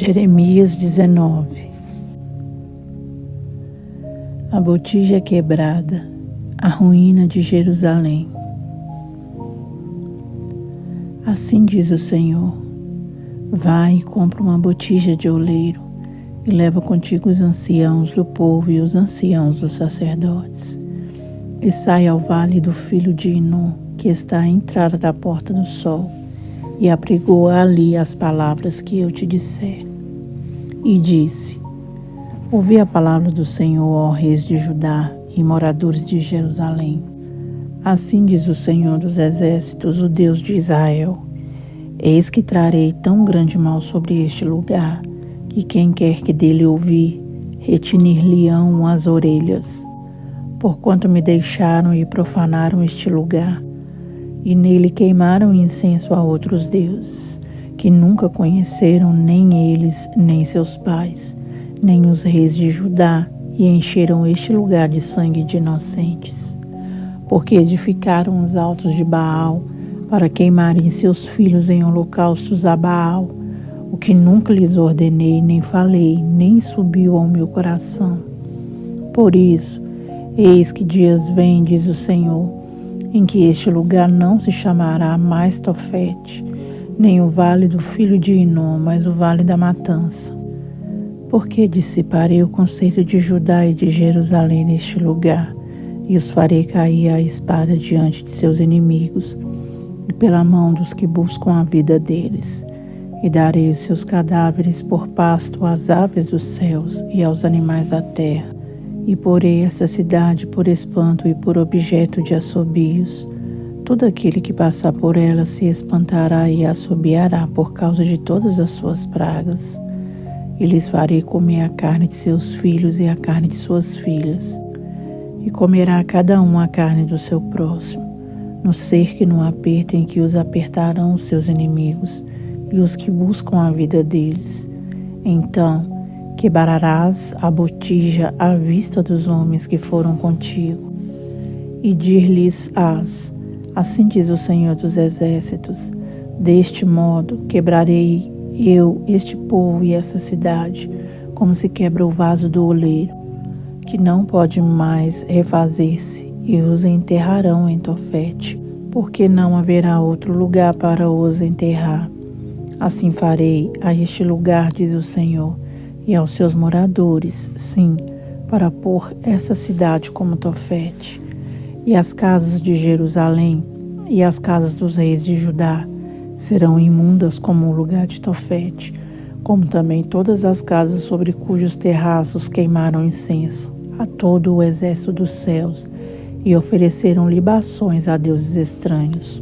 Jeremias 19. A botija quebrada, a ruína de Jerusalém. Assim diz o Senhor: vai e compra uma botija de oleiro e leva contigo os anciãos do povo e os anciãos dos sacerdotes. E sai ao vale do filho de Inom, que está à entrada da porta do sol, e apregoa ali as palavras que eu te disser. E disse: ouvi a palavra do Senhor, ó reis de Judá e moradores de Jerusalém. Assim diz o Senhor dos exércitos, o Deus de Israel: eis que trarei tão grande mal sobre este lugar, que quem quer que dele ouvir, retinir-lhe-ão as orelhas. Porquanto me deixaram e profanaram este lugar, e nele queimaram incenso a outros deuses, que nunca conheceram nem eles, nem seus pais, nem os reis de Judá, e encheram este lugar de sangue de inocentes. Porque edificaram os altos de Baal, para queimarem seus filhos em holocaustos a Baal, o que nunca lhes ordenei, nem falei, nem subiu ao meu coração. Por isso, eis que dias vêm, diz o Senhor, em que este lugar não se chamará mais Tofete, nem o vale do filho de Inom, mas o vale da matança. Porque dissiparei o conselho de Judá e de Jerusalém neste lugar, e os farei cair à espada diante de seus inimigos, e pela mão dos que buscam a vida deles. E darei os seus cadáveres por pasto às aves dos céus e aos animais da terra. E porei essa cidade por espanto e por objeto de assobios. Todo aquele que passar por ela se espantará e assobiará por causa de todas as suas pragas. E lhes farei comer a carne de seus filhos e a carne de suas filhas. E comerá cada um a carne do seu próximo, no cerco e no aperto em que os apertarão os seus inimigos e os que buscam a vida deles. Então quebrarás a botija à vista dos homens que foram contigo, e dir-lhes-ás: assim diz o Senhor dos exércitos, deste modo quebrarei eu este povo e essa cidade, como se quebra o vaso do oleiro, que não pode mais refazer-se, e os enterrarão em Tofete, porque não haverá outro lugar para os enterrar. Assim farei a este lugar, diz o Senhor, e aos seus moradores, sim, para pôr essa cidade como Tofete. E as casas de Jerusalém e as casas dos reis de Judá serão imundas como o lugar de Tofete, como também todas as casas sobre cujos terraços queimaram incenso a todo o exército dos céus e ofereceram libações a deuses estranhos.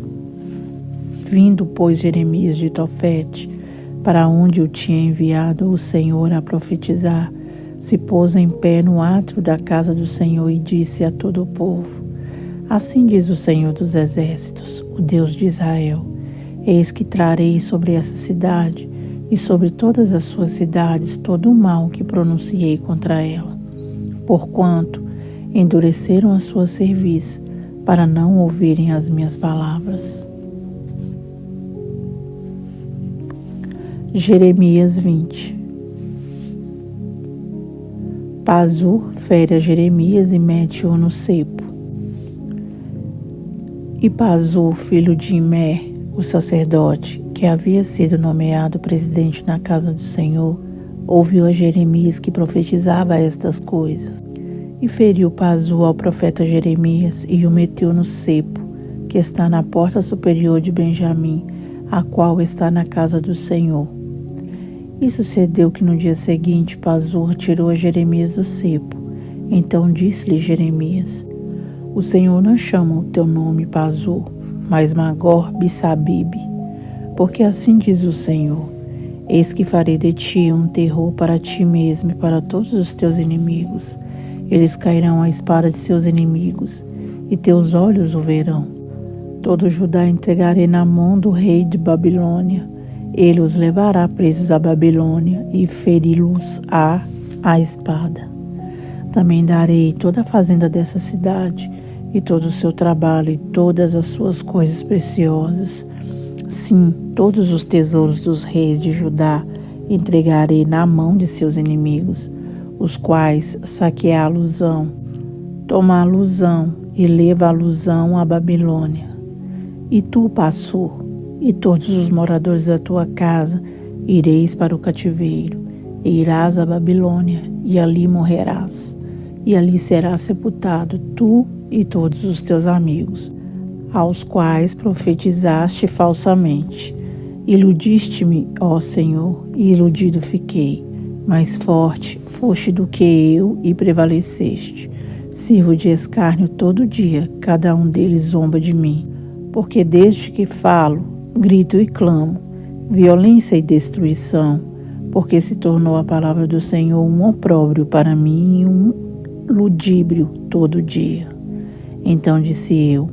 Vindo, pois, Jeremias de Tofete, para onde o tinha enviado o Senhor a profetizar, se pôs em pé no átrio da casa do Senhor e disse a todo o povo: assim diz o Senhor dos exércitos, o Deus de Israel: eis que trarei sobre essa cidade e sobre todas as suas cidades todo o mal que pronunciei contra ela, porquanto endureceram a sua cerviz para não ouvirem as minhas palavras. Jeremias 20. Pazur fere a Jeremias e mete-o no cepo. E Pazur, filho de Imer, o sacerdote, que havia sido nomeado presidente na casa do Senhor, ouviu a Jeremias que profetizava estas coisas. E feriu Pazur ao profeta Jeremias e o meteu no cepo, que está na porta superior de Benjamim, a qual está na casa do Senhor. E sucedeu que no dia seguinte Pazur tirou a Jeremias do cepo. Então disse-lhe Jeremias: o Senhor não chama o teu nome Pazur, mas Magor-Bissabib, porque assim diz o Senhor: eis que farei de ti um terror para ti mesmo e para todos os teus inimigos. Eles cairão à espada de seus inimigos, e teus olhos o verão. Todo Judá entregarei na mão do rei de Babilônia. Ele os levará presos à Babilônia e feri-los-á à espada. Também darei toda a fazenda dessa cidade, e todo o seu trabalho, e todas as suas coisas preciosas. Sim, todos os tesouros dos reis de Judá entregarei na mão de seus inimigos, os quais saqueá-los-ão, tomá-los-ão e levá-los-ão à Babilônia. E tu, Passur, e todos os moradores da tua casa, ireis para o cativeiro, e irás à Babilônia, e ali morrerás, e ali serás sepultado, tu e todos os teus amigos, aos quais profetizaste falsamente. Iludiste-me, ó Senhor, e iludido fiquei. Mais forte foste do que eu e prevaleceste. Sirvo de escárnio todo dia, cada um deles zomba de mim. Porque desde que falo, grito e clamo, violência e destruição, porque se tornou a palavra do Senhor um opróbrio para mim e um ludíbrio todo dia. Então disse eu,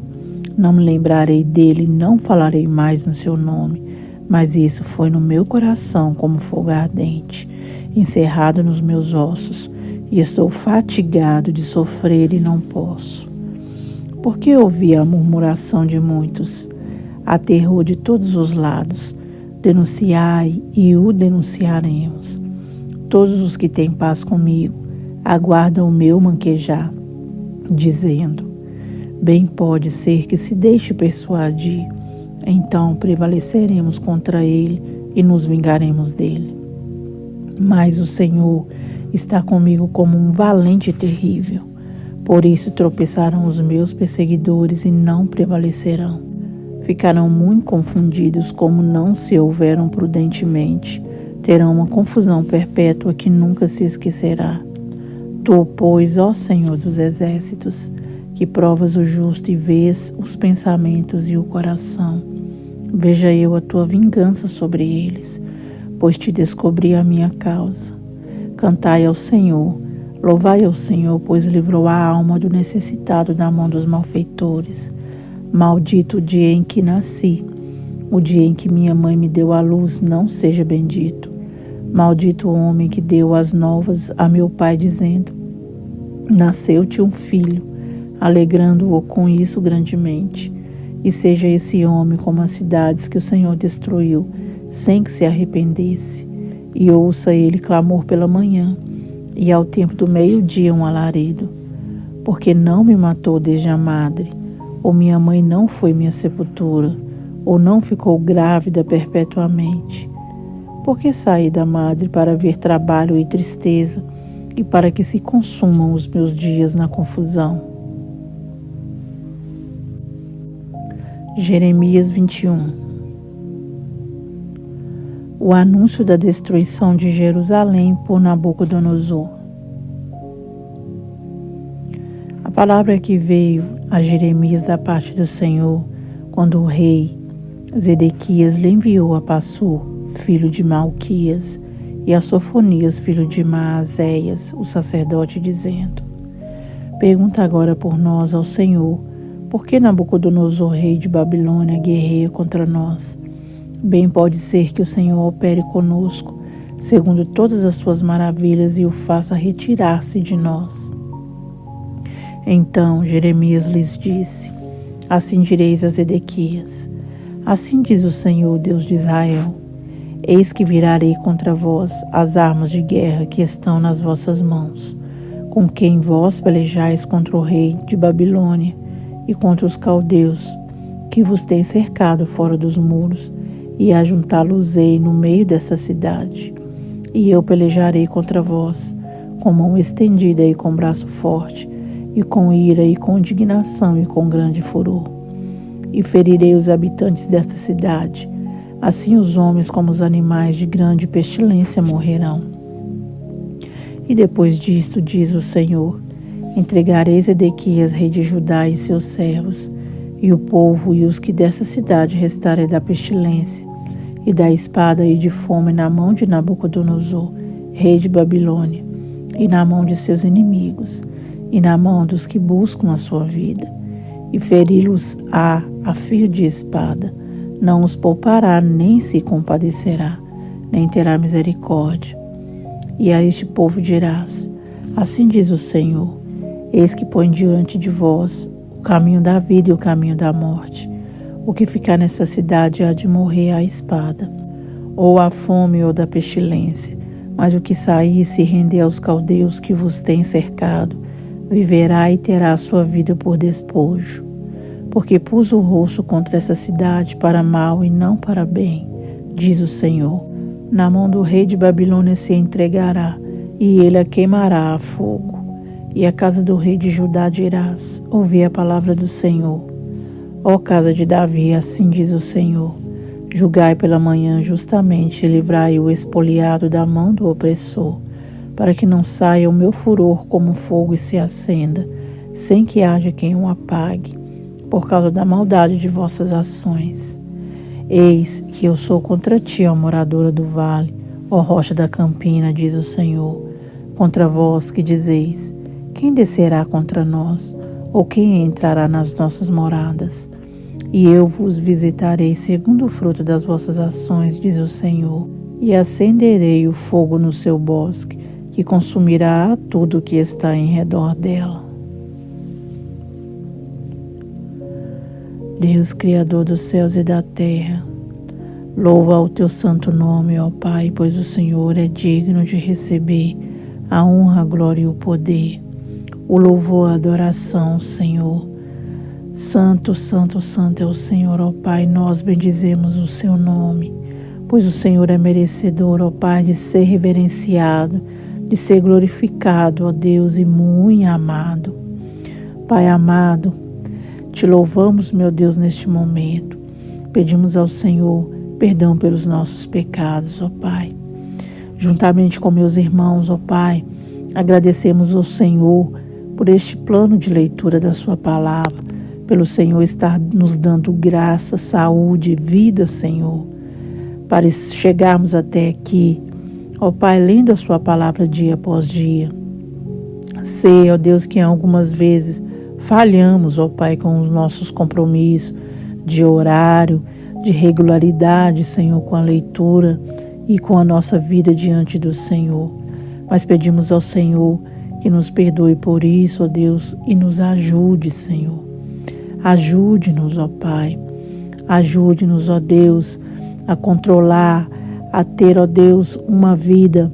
não me lembrarei dele, não falarei mais no seu nome, mas isso foi no meu coração como fogo ardente, encerrado nos meus ossos, e estou fatigado de sofrer e não posso. Porque ouvi a murmuração de muitos, há terror de todos os lados. Denunciai e o denunciaremos. Todos os que têm paz comigo aguardam o meu manquejar, dizendo, bem pode ser que se deixe persuadir, então prevaleceremos contra ele e nos vingaremos dele. Mas o Senhor está comigo como um valente terrível. Por isso tropeçarão os meus perseguidores e não prevalecerão. Ficarão muito confundidos como não se houveram prudentemente. Terão uma confusão perpétua que nunca se esquecerá. Tu, pois, ó Senhor dos exércitos, que provas o justo e vês os pensamentos e o coração, veja eu a tua vingança sobre eles, pois te descobri a minha causa. Cantai ao Senhor, louvai ao Senhor, pois livrou a alma do necessitado da mão dos malfeitores. Maldito o dia em que nasci, o dia em que minha mãe me deu à luz, não seja bendito. Maldito o homem que deu as novas a meu pai, dizendo, nasceu-te um filho, alegrando-o com isso grandemente. E seja esse homem como as cidades que o Senhor destruiu, sem que se arrependesse. E ouça ele clamor pela manhã, e ao tempo do meio-dia um alarido. Porque não me matou desde a madre, ou minha mãe não foi minha sepultura, ou não ficou grávida perpetuamente. Porque saí da madre para ver trabalho e tristeza, e para que se consumam os meus dias na confusão. Jeremias 21. O anúncio da destruição de Jerusalém por Nabucodonosor. A palavra que veio a Jeremias da parte do Senhor, quando o rei Zedequias lhe enviou a Passur, filho de Malquias, e a Sofonias, filho de Maazéias, o sacerdote, dizendo, pergunta agora por nós ao Senhor, por que Nabucodonosor, rei de Babilônia, guerreia contra nós? Bem pode ser que o Senhor opere conosco, segundo todas as suas maravilhas, e o faça retirar-se de nós. Então Jeremias lhes disse, assim direis a Zedequias, assim diz o Senhor, Deus de Israel, eis que virarei contra vós as armas de guerra que estão nas vossas mãos, com quem vós pelejais contra o rei de Babilônia e contra os caldeus, que vos têm cercado fora dos muros, e ajuntá-los-ei no meio dessa cidade. E eu pelejarei contra vós, com mão estendida e com braço forte, e com ira e com indignação e com grande furor. E ferirei os habitantes desta cidade, assim os homens como os animais de grande pestilência morrerão. E depois disto, diz o Senhor, entregarei Zedequias, rei de Judá, e seus servos, e o povo e os que dessa cidade restarem da pestilência, e da espada e de fome na mão de Nabucodonosor, rei de Babilônia, e na mão de seus inimigos, e na mão dos que buscam a sua vida, e feri-los a fio de espada, não os poupará, nem se compadecerá, nem terá misericórdia. E a este povo dirás, assim diz o Senhor, eis que põe diante de vós o caminho da vida e o caminho da morte. O que ficar nessa cidade há de morrer à espada. ou a fome ou da pestilência, mas o que sair e se render aos caldeus que vos têm cercado, viverá e terá a sua vida por despojo. Porque pus o rosto contra essa cidade para mal e não para bem, diz o Senhor. Na mão do rei de Babilônia se entregará, e ele a queimará a fogo. E a casa do rei de Judá dirás: ouvi a palavra do Senhor. Ó casa de Davi, assim diz o Senhor: julgai pela manhã justamente e livrai o expoliado da mão do opressor, para que não saia o meu furor como fogo e se acenda, sem que haja quem o apague, por causa da maldade de vossas ações. Eis que eu sou contra ti, ó moradora do vale, ó rocha da campina, diz o Senhor, contra vós que dizeis: quem descerá contra nós, ou quem entrará nas nossas moradas? E eu vos visitarei segundo o fruto das vossas ações, diz o Senhor, e acenderei o fogo no seu bosque, que consumirá tudo o que está em redor dela. Deus, Criador dos céus e da terra, louva o teu santo nome, ó Pai, pois o Senhor é digno de receber a honra, a glória e o poder, o louvor, a adoração, Senhor. Santo, santo, santo é o Senhor, ó Pai, nós bendizemos o seu nome, pois o Senhor é merecedor, ó Pai, de ser reverenciado, de ser glorificado, ó Deus, e muito amado. Pai amado, te louvamos, meu Deus, neste momento. Pedimos ao Senhor perdão pelos nossos pecados, ó Pai. Juntamente com meus irmãos, ó Pai, agradecemos ao Senhor por este plano de leitura da sua palavra, pelo Senhor estar nos dando graça, saúde, vida, Senhor, para chegarmos até aqui, ó Pai, lendo a sua palavra dia após dia. Sei, ó Deus, que algumas vezes falhamos, ó Pai, com os nossos compromissos de horário, de regularidade, Senhor, com a leitura e com a nossa vida diante do Senhor. Mas pedimos ao Senhor que nos perdoe por isso, ó Deus, e nos ajude, Senhor. Ajude-nos, ó Pai. Ajude-nos, ó Deus, a controlar, a ter, ó Deus, uma vida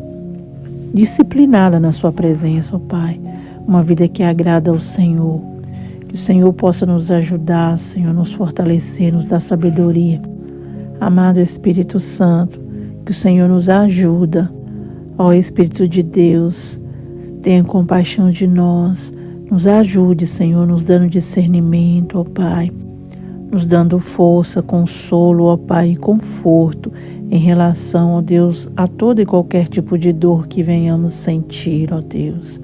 disciplinada na sua presença, ó Pai. Uma vida que agrada ao Senhor. Que o Senhor possa nos ajudar, Senhor, nos fortalecer, nos dar sabedoria. Amado Espírito Santo, que o Senhor nos ajuda. Ó Espírito de Deus, tenha compaixão de nós. Nos ajude, Senhor, nos dando discernimento, ó Pai. Nos dando força, consolo, ó Pai, e conforto em relação, ó Deus, a todo e qualquer tipo de dor que venhamos sentir, ó Deus.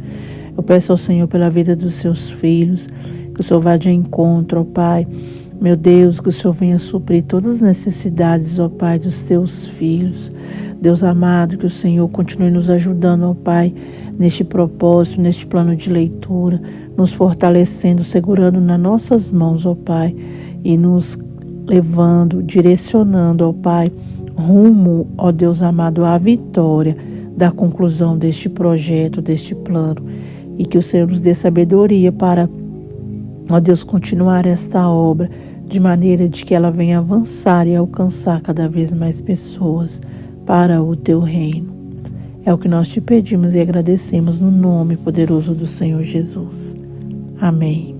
Eu peço ao Senhor pela vida dos seus filhos, que o Senhor vá de encontro, ó Pai. Meu Deus, que o Senhor venha suprir todas as necessidades, ó Pai, dos teus filhos. Deus amado, que o Senhor continue nos ajudando, ó Pai, neste propósito, neste plano de leitura, nos fortalecendo, segurando nas nossas mãos, ó Pai, e nos levando, direcionando, ó Pai, rumo, ó Deus amado, à vitória da conclusão deste projeto, deste plano, e que o Senhor nos dê sabedoria para, ó Deus, continuar esta obra, de maneira de que ela venha avançar e alcançar cada vez mais pessoas para o teu reino. É o que nós te pedimos e agradecemos no nome poderoso do Senhor Jesus. Amém.